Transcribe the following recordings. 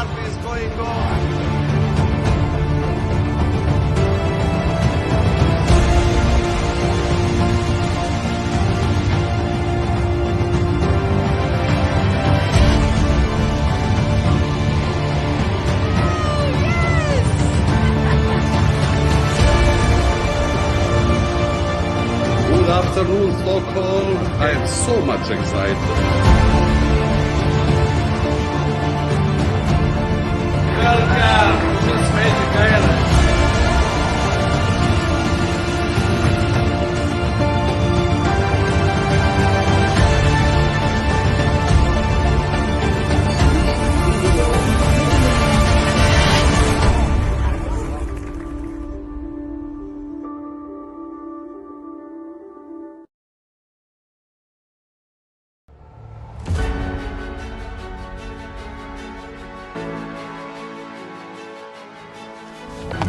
party is going on. Good afternoon, Stockholm. I am so much excited. Welcome to this magic island.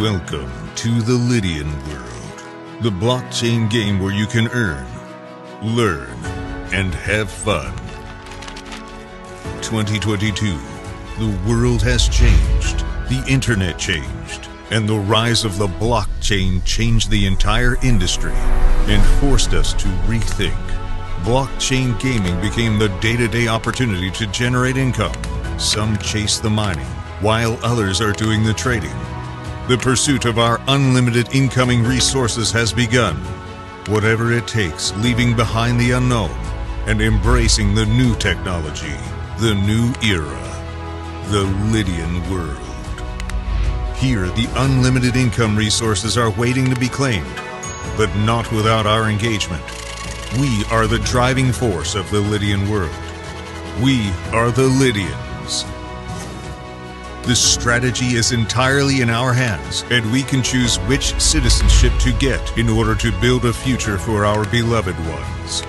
Welcome to the Lydian world, the blockchain game where you can earn, learn, and have fun. 2022, the world has changed, the internet changed, and the rise of the blockchain changed the entire industry and forced us to rethink. Blockchain gaming became the day-to-day opportunity to generate income. Some chase the mining, while others are doing the trading. The pursuit of our unlimited incoming resources has begun. Whatever it takes, leaving behind the unknown and embracing the new technology, the new era, the Lydian world. Here, the unlimited income resources are waiting to be claimed, but not without our engagement. We are the driving force of the Lydian world. We are the Lydians. The strategy is entirely in our hands, and we can choose which citizenship to get in order to build a future for our beloved ones.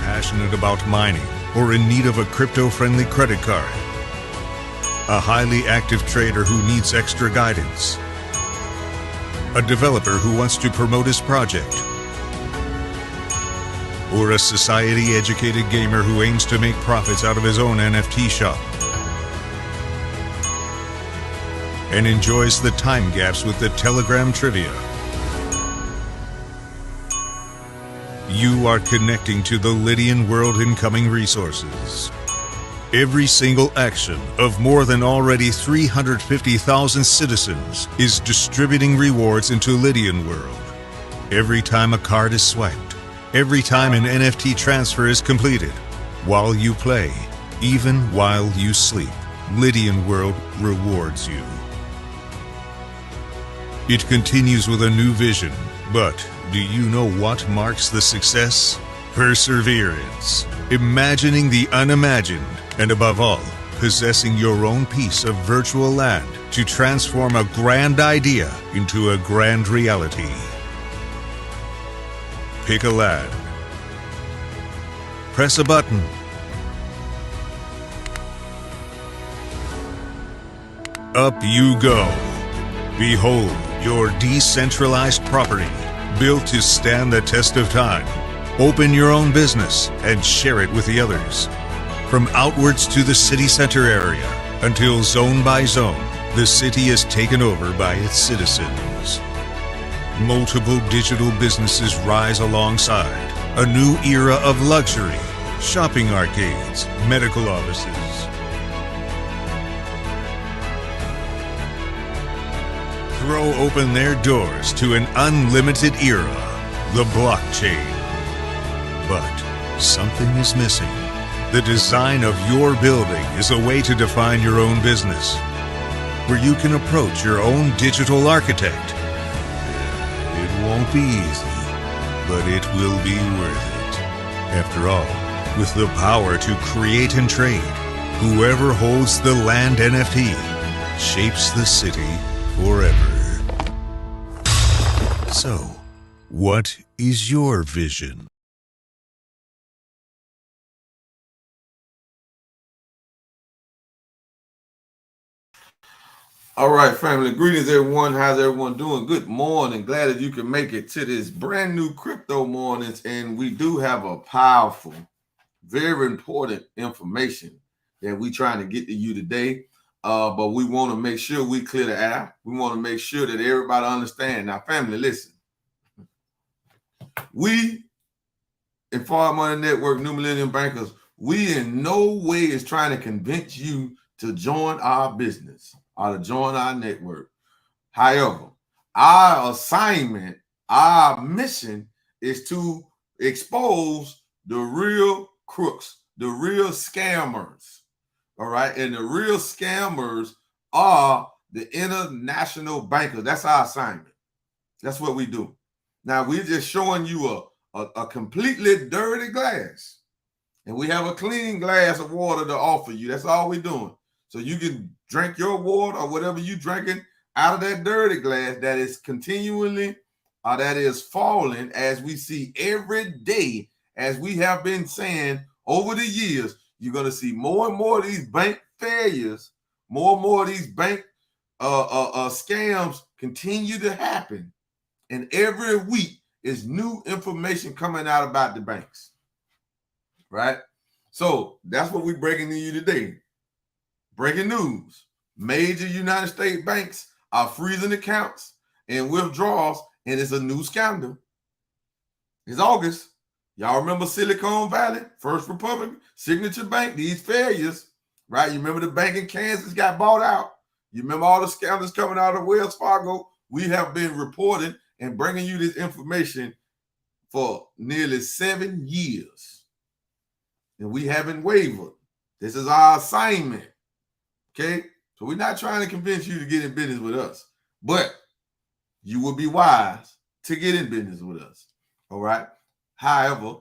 Passionate about mining or in need of a crypto-friendly credit card, a highly active trader who needs extra guidance, a developer who wants to promote his project, or a society-educated gamer who aims to make profits out of his own NFT shop and enjoys the time gaps with the Telegram trivia. You are connecting to the Lydian world incoming resources. Every single action of more than already 350,000 citizens is distributing rewards into Lydian world. Every time a card is swiped, every time an NFT transfer is completed, while you play, even while you sleep, Lydian world rewards you. It continues with a new vision, but do you know what marks the success? Perseverance, imagining the unimagined, and above all, possessing your own piece of virtual land to transform a grand idea into a grand reality. Pick a land. Press a button. Up you go. Behold your decentralized property, built to stand the test of time. Open your own business and share it with the others. From outwards to the city center area, until zone by zone, the city is taken over by its citizens. Multiple digital businesses rise alongside. A new era of luxury, shopping arcades, medical offices. Throw open their doors to an unlimited era, the blockchain. But something is missing. The design of your building is a way to define your own business. where you can approach your own digital architect. It won't be easy, but it will be worth it. After all, with the power to create and trade, whoever holds the land NFT shapes the city forever. So, what is your vision? All right, family. Greetings, everyone. How's everyone doing? Good morning. Glad that you can make it to this brand new crypto mornings. And we do have a powerful, very important information that we're trying to get to you today. But we want to make sure we clear the air. We want to make sure that everybody understands. Now, family, listen. We in Forward Money Network, New Millennium Bankers, we in no way is trying to convince you to join our business or to join our network. However, our assignment, our mission is to expose the real crooks, the real scammers. All right. And the real scammers are the international bankers. That's our assignment. That's what we do. Now, we're just showing you a completely dirty glass. And we have a clean glass of water to offer you. That's all we're doing. So you can drink your water or whatever you're drinking out of that dirty glass that is continually, that is falling, as we see every day, as we have been saying over the years. You're going to see more and more of these bank failures, more and more of these bank scams continue to happen. And every week is new information coming out about the banks, right? So that's what we're breaking to you today. Breaking news. Major United States banks are freezing accounts and withdrawals, and it's a new scandal. It's August. Y'all remember Silicon Valley, First Republic, Signature Bank, these failures, right? You remember the bank in Kansas got bought out. You remember all the scandals coming out of Wells Fargo. We have been reporting and bringing you this information for nearly 7 years. And we haven't wavered. This is our assignment. Okay, so we're not trying to convince you to get in business with us, but you will be wise to get in business with us. All right. However,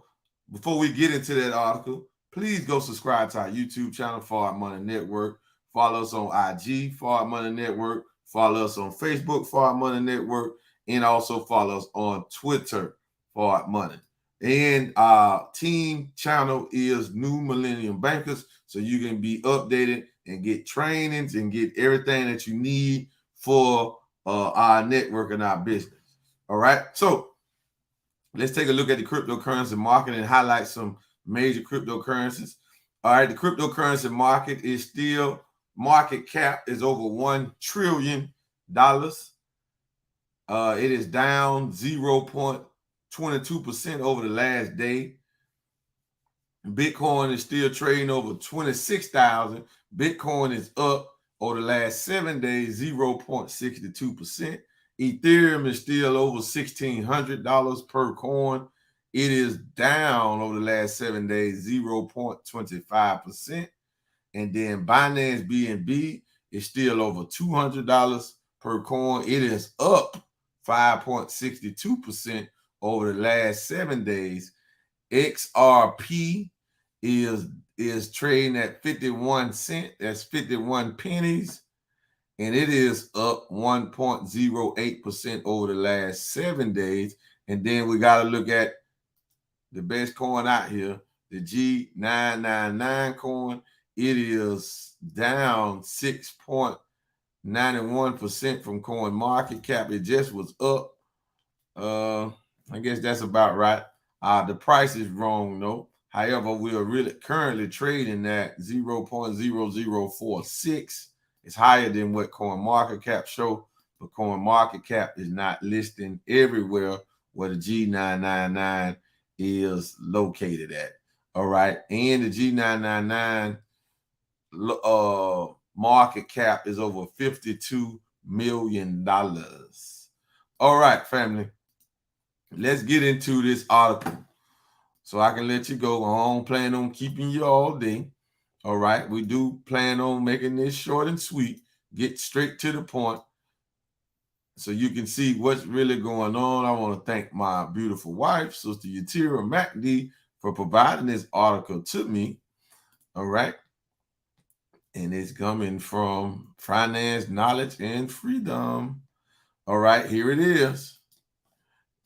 before we get into that article, please go subscribe to our YouTube channel, Forward Money Network. Follow us on IG, Forward Money Network. Follow us on Facebook, Forward Money Network, and also follow us on Twitter, Forward Money. And our team channel is New Millennium Bankers, so you can be updated and get trainings and get everything that you need for our network and our business. All right. So let's take a look at the cryptocurrency market and highlight some major cryptocurrencies. All right. The cryptocurrency market is still, market cap is over $1 trillion. It is down 0.22% over the last day. Bitcoin is still trading over 26,000. Bitcoin is up over the last 7 days, 0.62%. Ethereum is still over $1,600 per coin. It is down over the last 7 days, 0.25%. And then Binance BNB is still over $200 per coin. It is up 5.62% over the last 7 days. XRP is trading at 51 cents. That's 51 pennies. And it is up 1.08% over the last 7 days. And then we got to look at the best coin out here, the G999 coin. It is down 6.91% from coin market cap. It just was up. I guess that's about right. The price is wrong, though. However, we are really currently trading at 0.0046. It's higher than what coin market cap show, but coin market cap is not listing everywhere where the G999 is located at. All right. And the G999 market cap is over $52 million. All right, family. Let's get into this article so I can let you go. I don't plan on keeping you all day. All right. We do plan on making this short and sweet get straight to the point so you can see what's really going on. I want to thank my beautiful wife, Sister Yatira MacD, for providing this article to me. All right. And it's coming from Finance, Knowledge, and Freedom. All right, here it is.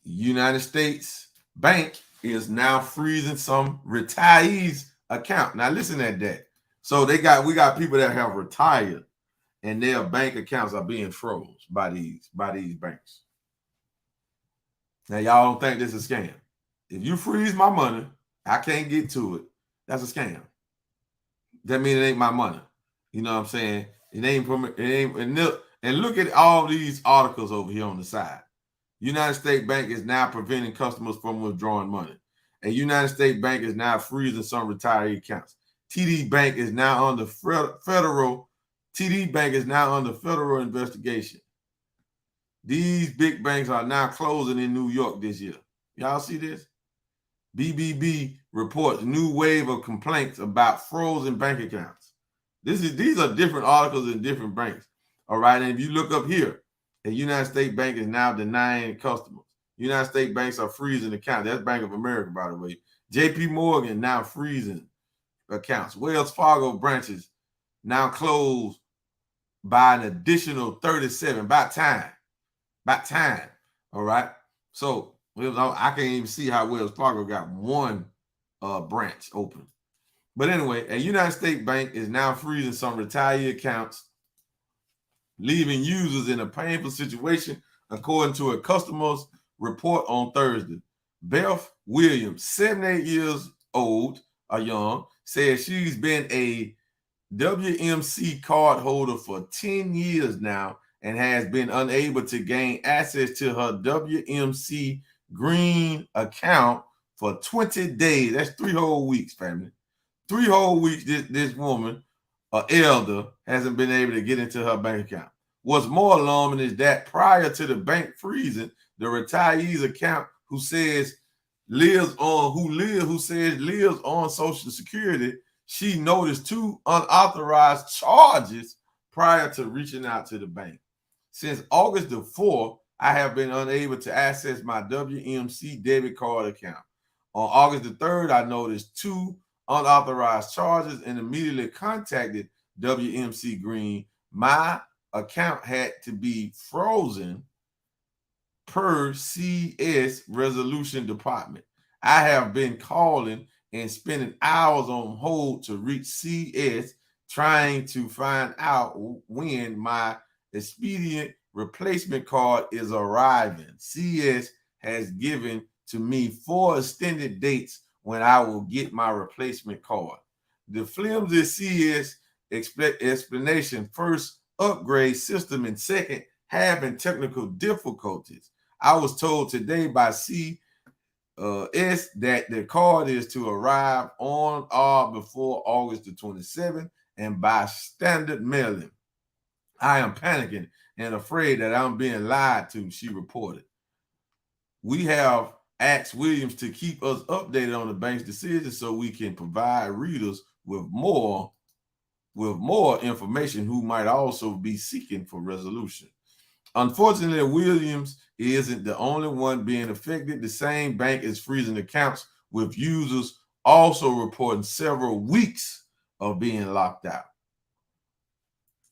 United States Bank is now freezing some retirees' account. Now listen at that. So we got people that have retired and their bank accounts are being froze by these banks. Now y'all don't think this is a scam. If you freeze my money, I can't get to it. That's a scam. That means it ain't my money. You know what I'm saying? It ain't from it ain't and look at all these articles over here on the side. United States Bank is now preventing customers from withdrawing money. A United States Bank is now freezing some retiree accounts. TD Bank is now under federal investigation. These big banks are now closing in New York this year. Y'all see this? BBB reports new wave of complaints about frozen bank accounts. These are different articles in different banks. All right. And if you look up here, the United States Bank is now denying customers. United States banks are freezing accounts. That's Bank of America, by the way. JP Morgan now freezing accounts. Wells Fargo branches now closed by an additional 37. About time. All right. So I can't even see how Wells Fargo got one branch open. But anyway, a United States Bank is now freezing some retiree accounts, leaving users in a painful situation, according to a customer's report on Thursday. Beth Williams, 78 years old, young, says she's been a WMC card holder for 10 years now and has been unable to gain access to her WMC Green account for 20 days. That's 3 whole weeks, family. 3 whole weeks this woman, elder, hasn't been able to get into her bank account. What's more alarming is that prior to the bank freezing, the retiree's account who lives on Social Security, she noticed 2 unauthorized charges prior to reaching out to the bank. Since August the 4th, I have been unable to access my WMC debit card account. On August the 3rd, I noticed 2 unauthorized charges and immediately contacted WMC Green. My account had to be frozen per CS resolution department. I have been calling and spending hours on hold to reach CS, trying to find out when my expedient replacement card is arriving. CS has given to me 4 extended dates when I will get my replacement card. The flimsy CS explanation, first upgrade system, and second having technical difficulties. I was told today by CS that the card is to arrive on or before August the 27th and by standard mailing. I am panicking and afraid that I'm being lied to, she reported. We have asked Williams to keep us updated on the bank's decision so we can provide readers with more information who might also be seeking for resolution. Unfortunately, Williams isn't the only one being affected. The same bank is freezing accounts, with users also reporting several weeks of being locked out.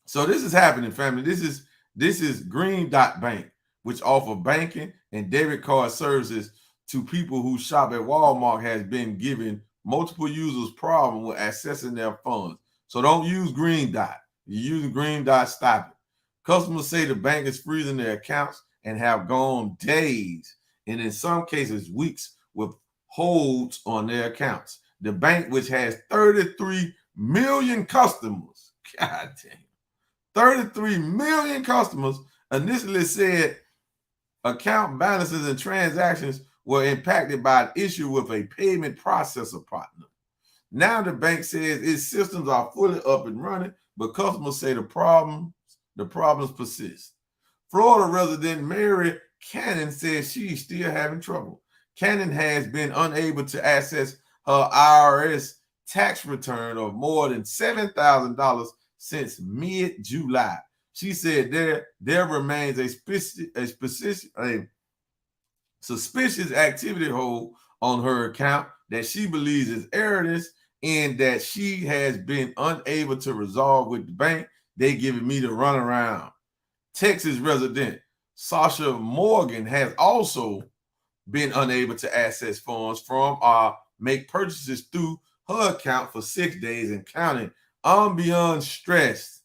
So this is happening, family. This is Green Dot Bank, which offer banking and debit card services to people who shop at Walmart, has been giving multiple users problems with accessing their funds. So don't use Green Dot. If you're using Green Dot, stop it. Customers say the bank is freezing their accounts and have gone days, and in some cases weeks, with holds on their accounts. The bank, which has 33 million customers, God damn, 33 million customers, initially said account balances and transactions were impacted by an issue with a payment processor partner. Now the bank says its systems are fully up and running, but customers say the problems persist. Florida resident Mary Cannon says she's still having trouble. Cannon has been unable to access her IRS tax return of more than $7,000 since mid-July. She said there remains a suspicious activity hold on her account that she believes is erroneous and that she has been unable to resolve with the bank. They giving me the runaround. Texas resident Sasha Morgan has also been unable to access funds from or make purchases through her account for 6 days and counting. I'm beyond stressed,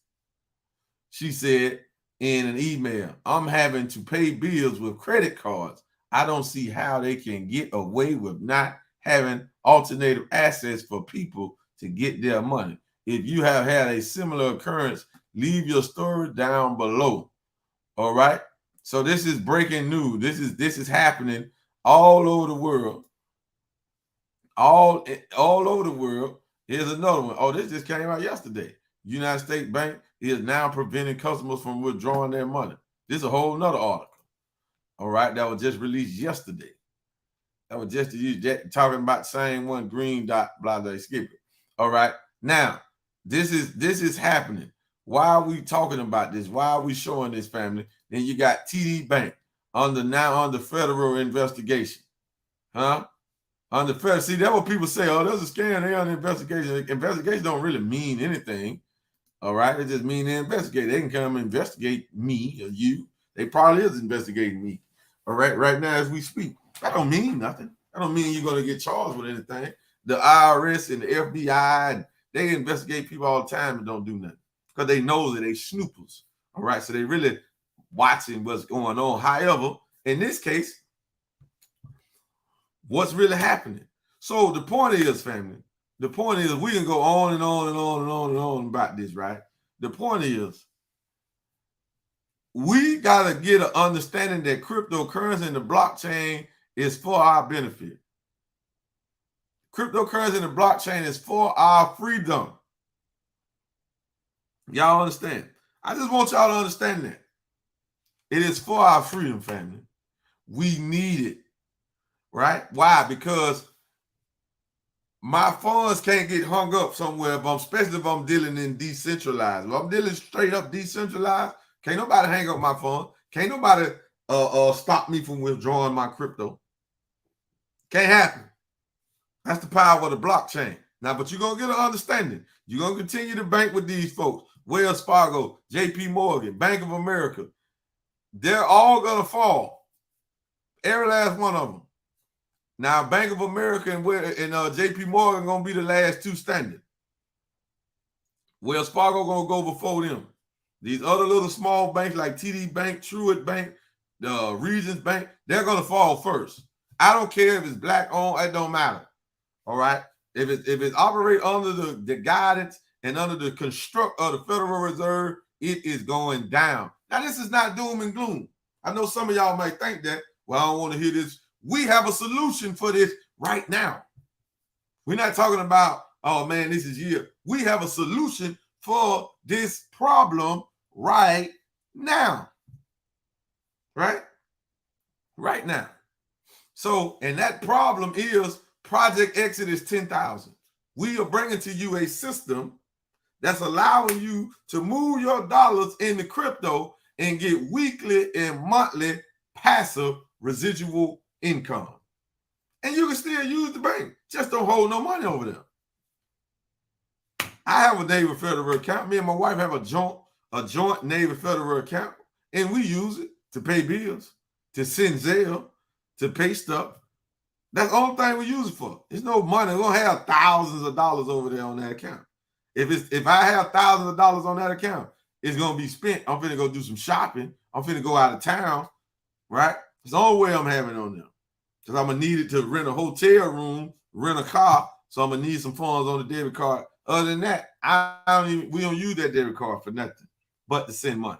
she said in an email. I'm having to pay bills with credit cards. I don't see how they can get away with not having alternative assets for people to get their money. If you have had a similar occurrence, leave your story down below. All right. So this is breaking news. This is happening all over the world. All over the world. Here's another one. Oh, this just came out yesterday. United States Bank is now preventing customers from withdrawing their money. This is a whole nother article. All right, that was just released yesterday. That was just talking about same one, green dot, blah, blah, skip it. All right. Now, this is happening. Why are we talking about this? Why are we showing this, family? Then you got TD Bank under federal investigation. Huh? Under federal. See, that's what people say. Oh, there's a scam. They on investigation. Investigation don't really mean anything. All right. It just mean they investigate. They can come and investigate me or you. They probably is investigating me. All right. Right now, as we speak. That don't mean nothing. That don't mean you're going to get charged with anything. The IRS and the FBI, they investigate people all the time and don't do nothing because they know that they snoopers. All right. So they really watching what's going on. However, in this case, what's really happening? So the point is, family, the point is we can go on and on and on and on and on about this, right? The point is we got to get an understanding that cryptocurrency and the blockchain is for our benefit. Cryptocurrency and the blockchain is for our freedom. Y'all understand? I just want y'all to understand that. It is for our freedom, family. We need it, right? Why? Because my funds can't get hung up somewhere, especially if I'm dealing in decentralized. If I'm dealing straight up decentralized, can't nobody hang up my funds. Can't nobody stop me from withdrawing my crypto. Can't happen. That's the power of the blockchain. Now, but you're going to get an understanding. You're going to continue to bank with these folks. Wells Fargo, JP Morgan, Bank of America. They're all going to fall. Every last one of them. Now, Bank of America and JP Morgan going to be the last two standing. Wells Fargo going to go before them. These other little small banks like TD Bank, Truist Bank, the Regions Bank, they're going to fall first. I don't care if it's black owned, it don't matter. All right. If it operates under the guidance and under the construct of the Federal Reserve, it is going down. Now, this is not doom and gloom. I know some of y'all might think that, well, I don't want to hear this. We have a solution for this right now. We're not talking about, oh man, this is year. We have a solution for this problem right now. Right? Right now. So, and that problem is Project Exodus 10,000. We are bringing to you a system that's allowing you to move your dollars into crypto and get weekly and monthly passive residual income. And you can still use the bank. Just don't hold no money over there. I have a Navy Federal account. Me and my wife have a joint Navy Federal account, and we use it to pay bills, to send Zelle, to pay stuff. That's the only thing we use it for. There's no money. We're gonna have thousands of dollars over there on that account. If I have thousands of dollars on that account, it's gonna be spent. I'm finna go do some shopping. I'm finna go out of town, right? It's the only way I'm having on them. Because I'm gonna need it to rent a hotel room, rent a car. So I'm gonna need some funds on the debit card. Other than that, we don't use that debit card for nothing but to send money.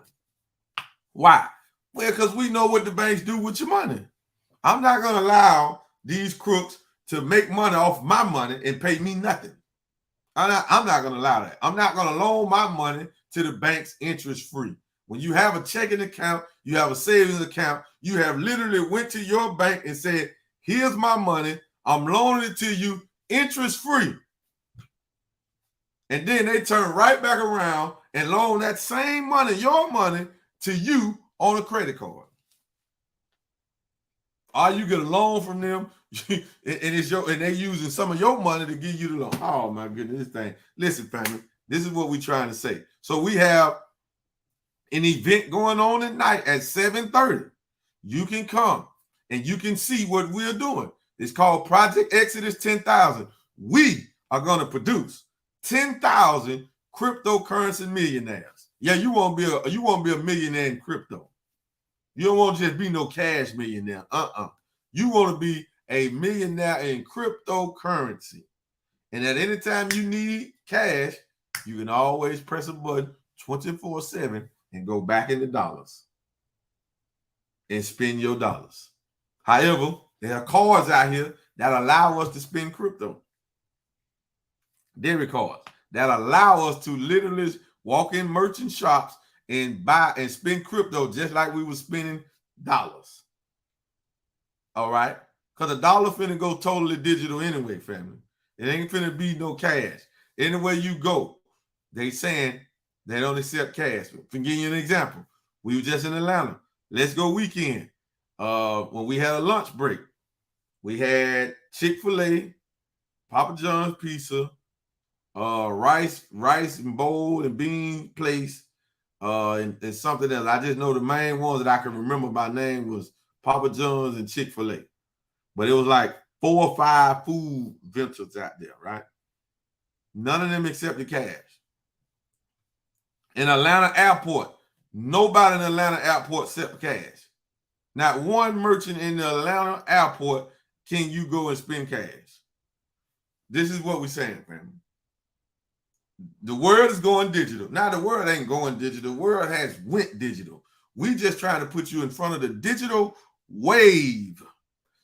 Why? Well, because we know what the banks do with your money. I'm not gonna allow these crooks to make money off my money and pay me nothing. I'm not going to allow that. I'm not going to loan my money to the banks interest free. When you have a checking account, you have a savings account, you have literally went to your bank and said, here's my money. I'm loaning it to you interest free. And then they turn right back around and loan that same money, your money, to you on a credit card. Or you get a loan from them, and they're using some of your money to give you the loan. Oh my goodness, this thing. Listen, family, this is what we're trying to say. So we have an event going on tonight at 7:30. You can come and you can see what we're doing. It's called Project Exodus 10,000. We are going to produce 10,000 cryptocurrency millionaires. Yeah, you won't be a millionaire in crypto. You don't want to just be no cash millionaire. You want to be a millionaire in cryptocurrency. And at any time you need cash, you can always press a button 24/7 and go back into dollars and spend your dollars. However, there are cards out here that allow us to spend crypto. Debit cards that allow us to literally walk in merchant shops and buy and spend crypto just like we were spending dollars. All right? Because the dollar finna go totally digital anyway, family. It ain't finna be no cash. Anywhere you go, they saying they don't accept cash. To give you an example, we were just in Atlanta. Let's Go weekend. When we had a lunch break, we had Chick-fil-A, Papa John's Pizza, rice and bowl and bean place, and something else. I just know the main ones that I can remember by name was Papa John's and Chick-fil-A. But it was like 4 or 5 food ventures out there, right? None of them accepted cash. In Atlanta airport, nobody in Atlanta airport accept cash. Not one merchant in the Atlanta airport can you go and spend cash. This is what we're saying, family. The world is going digital. Now the world ain't going digital. The world has went digital. We just trying to put you in front of the digital wave.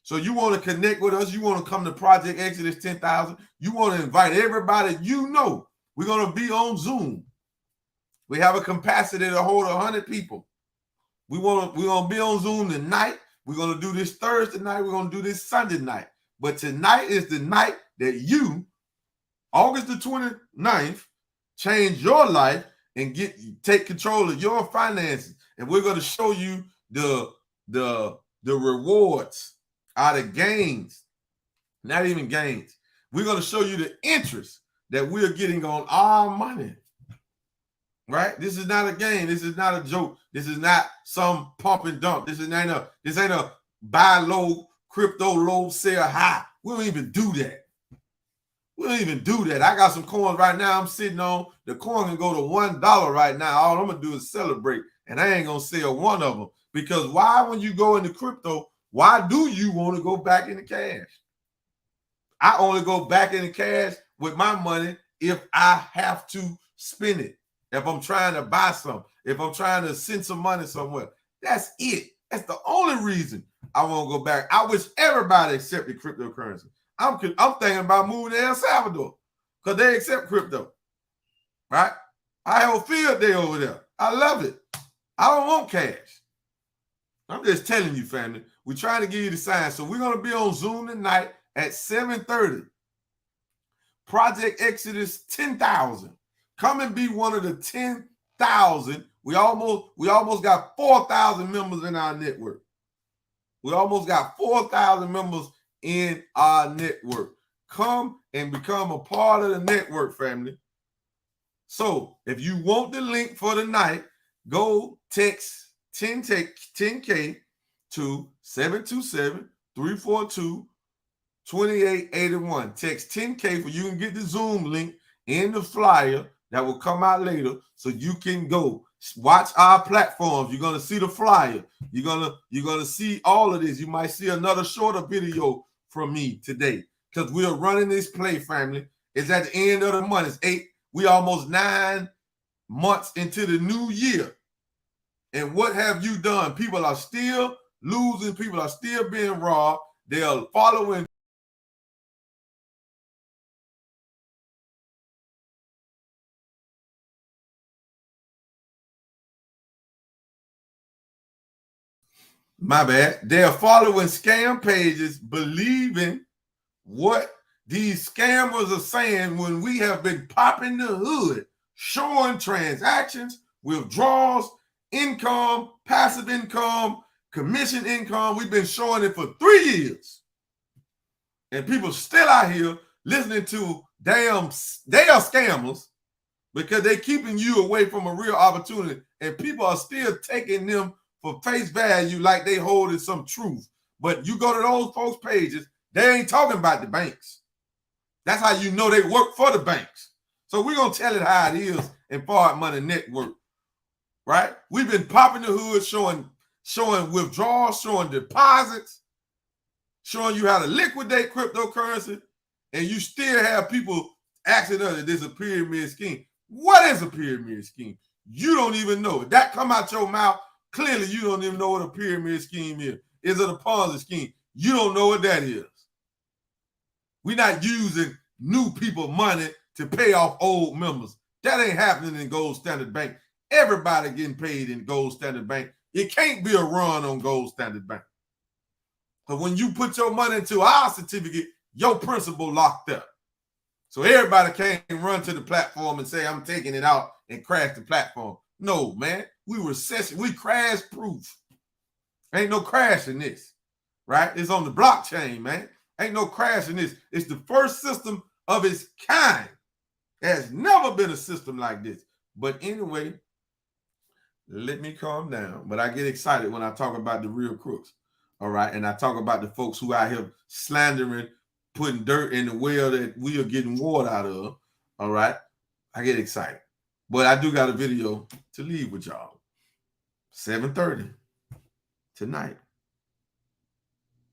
So you want to connect with us. You want to come to Project Exodus 10,000. You want to invite everybody you know. We're going to be on Zoom. We have a capacity to hold 100 people. We're going to be on Zoom tonight. We're going to do this Thursday night. We're going to do this Sunday night. But tonight is the night that you, August the 29th, change your life and take control of your finances. And we're going to show you the rewards, the gains, not even gains. We're going to show you the interest that we're getting on our money. Right? This is not a game. This is not a joke. This is not some pump and dump. This ain't a buy low, crypto low, sell high. We don't even do that. We don't even do that. I got some coins right now I'm sitting on. The coin can go to $1 right now. All I'm going to do is celebrate. And I ain't going to sell one of them. Because why, when you go into crypto, why do you want to go back into cash? I only go back into cash with my money if I have to spend it. If I'm trying to buy something, if I'm trying to send some money somewhere, that's it. That's the only reason I want to go back. I wish everybody accepted cryptocurrency. I'm thinking about moving to El Salvador because they accept crypto, right? I have a field day over there. I love it. I don't want cash. I'm just telling you, family. We're trying to give you the sign. So we're going to be on Zoom tonight at 7:30. Project Exodus 10,000. Come and be one of the 10,000. We almost got 4,000 members in our network. We almost got 4,000 members in our network. Come and become a part of the network, family. So if you want the link for the night, go text 10K to 727-342-2881. Text 10K for you can get the Zoom link in the flyer that will come out later, so you can go watch our platforms. You're gonna see the flyer. You're gonna see all of this. You might see another shorter video from me today because we are running this play, family. It's at the end of the month. We almost 9 months into the new year. And what have you done? People are still losing. People are still being robbed. They are following. My bad. They're following scam pages, believing what these scammers are saying when we have been popping the hood showing transactions, withdrawals, income, passive income, commission income. We've been showing it for 3 years. And people still out here listening to they are scammers because they're keeping you away from a real opportunity. And people are still taking them for face value like they holding some truth. But you go to those folks' pages, they ain't talking about the banks. That's how you know they work for the banks. So we're going to tell it how it is in Forward Money Network, right? We've been popping the hood, showing withdrawals, showing deposits, showing you how to liquidate cryptocurrency, and you still have people asking us that there's a pyramid scheme. What is a pyramid scheme? You don't even know. If that come out your mouth, clearly you don't even know what a pyramid scheme is. Is it a Ponzi scheme? You don't know what that is. We're not using new people money to pay off old members. That ain't happening in Gold Standard Bank. Everybody getting paid in Gold Standard Bank. It can't be a run on Gold Standard Bank. But when you put your money into our certificate, your principal locked up. So everybody can't run to the platform and say, I'm taking it out and crash the platform. No, man. We crash proof. Ain't no crash in this, right? It's on the blockchain, man. Ain't no crash in this. It's the first system of its kind. There has never been a system like this. But anyway, let me calm down. But I get excited when I talk about the real crooks, all right? And I talk about the folks who out here slandering, putting dirt in the well that we are getting water out of, all right? I get excited. But I do got a video to leave with y'all. 7:30 tonight.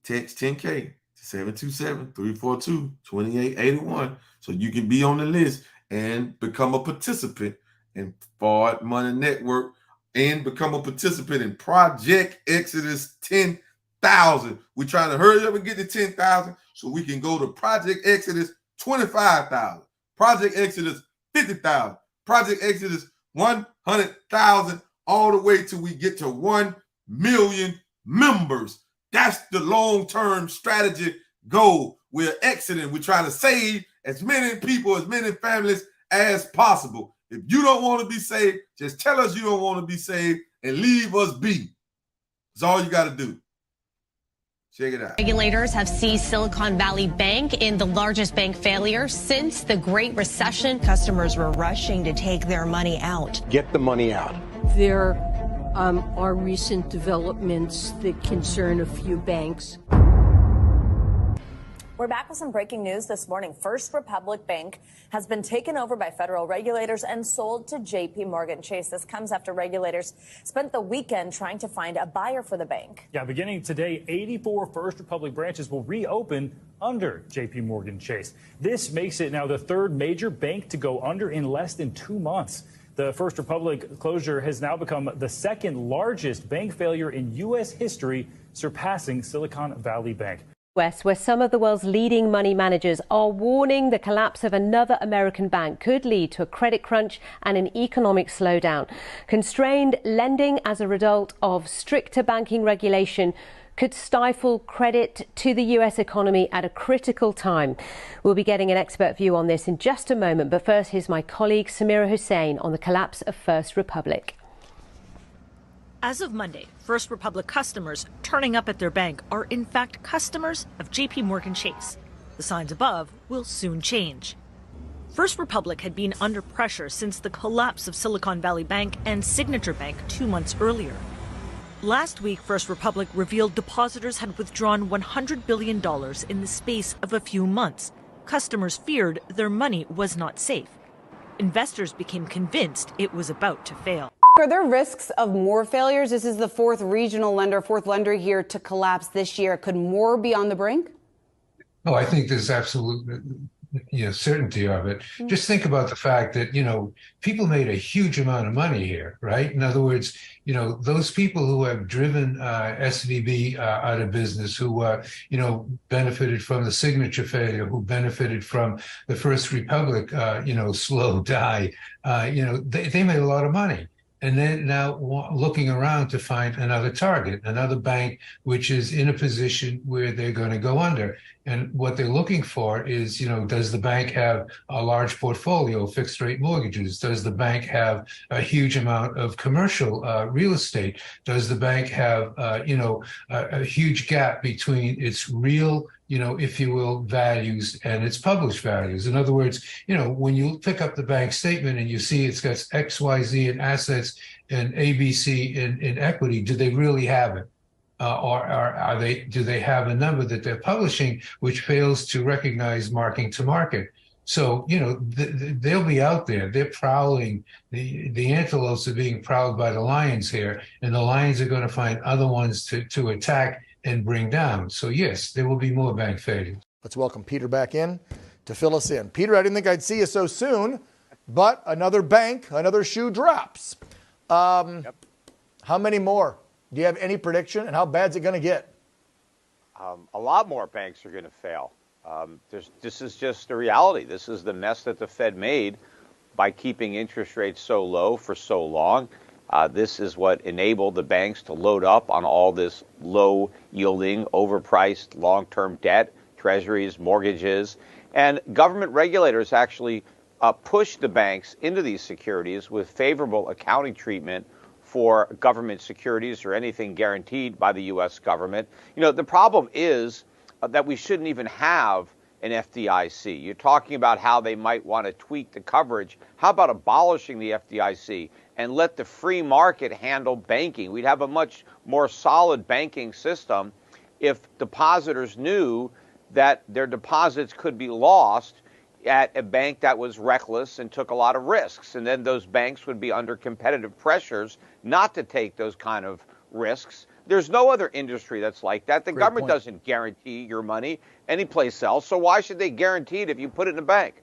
Text 10K to 727-342-2881 so you can be on the list and become a participant in Forward Money Network and become a participant in Project Exodus 10,000. We're trying to hurry up and get to 10,000 so we can go to Project Exodus 25,000, Project Exodus 50,000, Project Exodus 100,000, all the way till we get to 1 million members. That's the long-term strategy goal. We're exiting. We're trying to save as many people, as many families as possible. If you don't want to be saved, just tell us you don't want to be saved and leave us be. That's all you got to do. Check it out. Regulators have seized Silicon Valley Bank in the largest bank failure since the Great Recession. Customers were rushing to take their money out. Get the money out. There are recent developments that concern a few banks. We're back with some breaking news this morning. First Republic Bank has been taken over by federal regulators and sold to JP Morgan Chase. This comes after regulators spent the weekend trying to find a buyer for the bank. Yeah, beginning today, 84 First Republic branches will reopen under JP Morgan Chase. This makes it now the third major bank to go under in less than 2 months. The First Republic closure has now become the second largest bank failure in U.S. history, surpassing Silicon Valley Bank. West, where some of the world's leading money managers are warning the collapse of another American bank could lead to a credit crunch and an economic slowdown. Constrained lending as a result of stricter banking regulation could stifle credit to the U.S. economy at a critical time. We'll be getting an expert view on this in just a moment, but first here's my colleague Samira Hussein on the collapse of First Republic. As of Monday, First Republic customers turning up at their bank are in fact customers of JP Morgan Chase. The signs above will soon change. First Republic had been under pressure since the collapse of Silicon Valley Bank and Signature Bank 2 months earlier. Last week, First Republic revealed depositors had withdrawn $100 billion in the space of a few months. Customers feared their money was not safe. Investors became convinced it was about to fail. Are there risks of more failures? This is the fourth lender here to collapse this year. Could more be on the brink? Oh, I think there's absolute certainty of it. Just think about the fact that, people made a huge amount of money here, right? In other words, those people who have driven SVB out of business, who, benefited from the Signature failure, who benefited from the First Republic, slow die, they made a lot of money. and then now looking around to find another target, another bank which is in a position where they're going to go under. And what they're looking for is, does the bank have a large portfolio of fixed rate mortgages? Does the bank have a huge amount of commercial real estate? Does the bank have, a huge gap between its real, if you will, values and its published values? In other words, when you pick up the bank statement and you see it's got X, Y, Z in assets and ABC in equity, do they really have it? Or do they have a number that they're publishing which fails to recognize marking to market? So, they'll be out there. They're prowling. The antelopes are being prowled by the lions here, and the lions are going to find other ones to attack and bring down. So, yes, there will be more bank failures. Let's welcome Peter back in to fill us in. Peter, I didn't think I'd see you so soon, but another bank, another shoe drops. How many more? Do you have any prediction, and how bad is it going to get? A lot more banks are going to fail. This is just the reality. This is the mess that the Fed made by keeping interest rates so low for so long. This is what enabled the banks to load up on all this low-yielding, overpriced long-term debt, treasuries, mortgages. And government regulators actually pushed the banks into these securities with favorable accounting treatment for government securities or anything guaranteed by the U.S. government. The problem is that we shouldn't even have an FDIC. You're talking about how they might want to tweak the coverage. How about abolishing the FDIC and let the free market handle banking? We'd have a much more solid banking system if depositors knew that their deposits could be lost at a bank that was reckless and took a lot of risks. And then those banks would be under competitive pressures not to take those kind of risks. There's no other industry that's like that. The government doesn't guarantee your money anyplace else. So why should they guarantee it if you put it in a bank?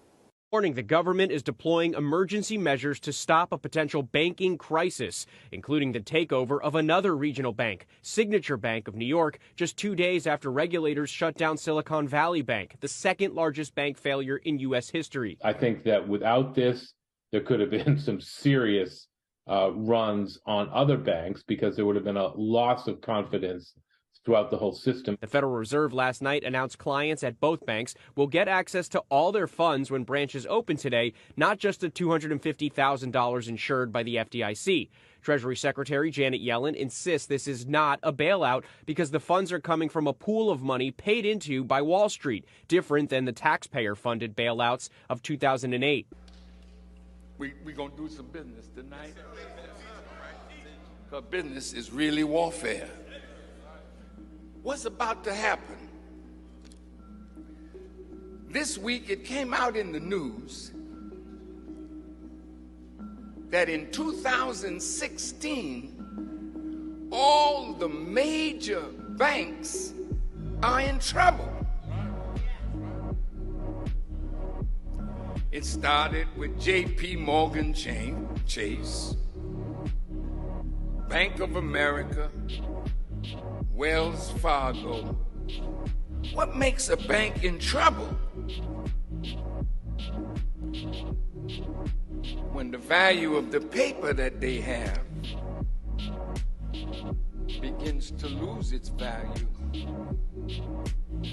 Warning, the government is deploying emergency measures to stop a potential banking crisis, including the takeover of another regional bank, Signature Bank of New York, just 2 days after regulators shut down Silicon Valley Bank, the second largest bank failure in U.S. history. I think that without this, there could have been some serious runs on other banks because there would have been a loss of confidence throughout the whole system. The Federal Reserve last night announced clients at both banks will get access to all their funds when branches open today, not just the $250,000 insured by the FDIC. Treasury Secretary Janet Yellen insists this is not a bailout because the funds are coming from a pool of money paid into by Wall Street, different than the taxpayer-funded bailouts of 2008. We're going to do some business tonight. Because business is really warfare. What's about to happen? This week it came out in the news that in 2016, all the major banks are in trouble. It started with J.P. Morgan Chase, Bank of America, Wells Fargo. What makes a bank in trouble? When the value of the paper that they have begins to lose its value,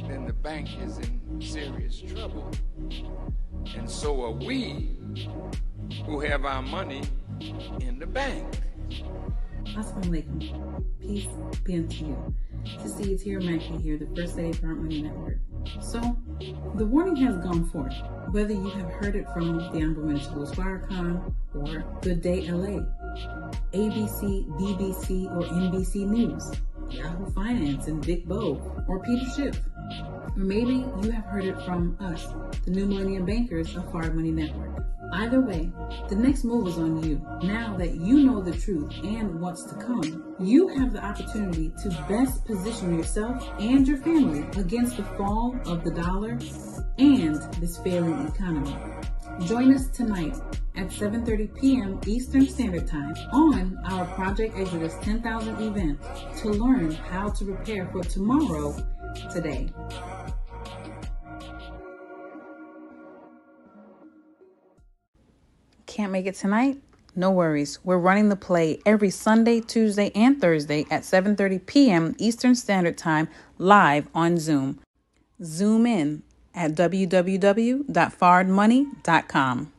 then the bank is in serious trouble. And so are we who have our money in the bank. Assalamu alaikum. Peace be unto you. Sister Yatir Mackey here, the First Lady of Our Money Network. So, the warning has gone forth. Whether you have heard it from the Honorable Louis Farrakhan or Good Day LA, ABC, BBC, or NBC News, Yahoo Finance and Vic Bo, or Peter Schiff. Or maybe you have heard it from us, the New Millennium Bankers of Our Money Network. Either way, the next move is on you. Now that you know the truth and what's to come, you have the opportunity to best position yourself and your family against the fall of the dollar and this failing economy. Join us tonight at 7:30 p.m. Eastern Standard Time on our Project Exodus 10,000 event to learn how to prepare for tomorrow today. Can't make it tonight? No worries. We're running the play every Sunday, Tuesday, and Thursday at 7:30 p.m. Eastern Standard Time live on Zoom. Zoom in at www.fardmoney.com.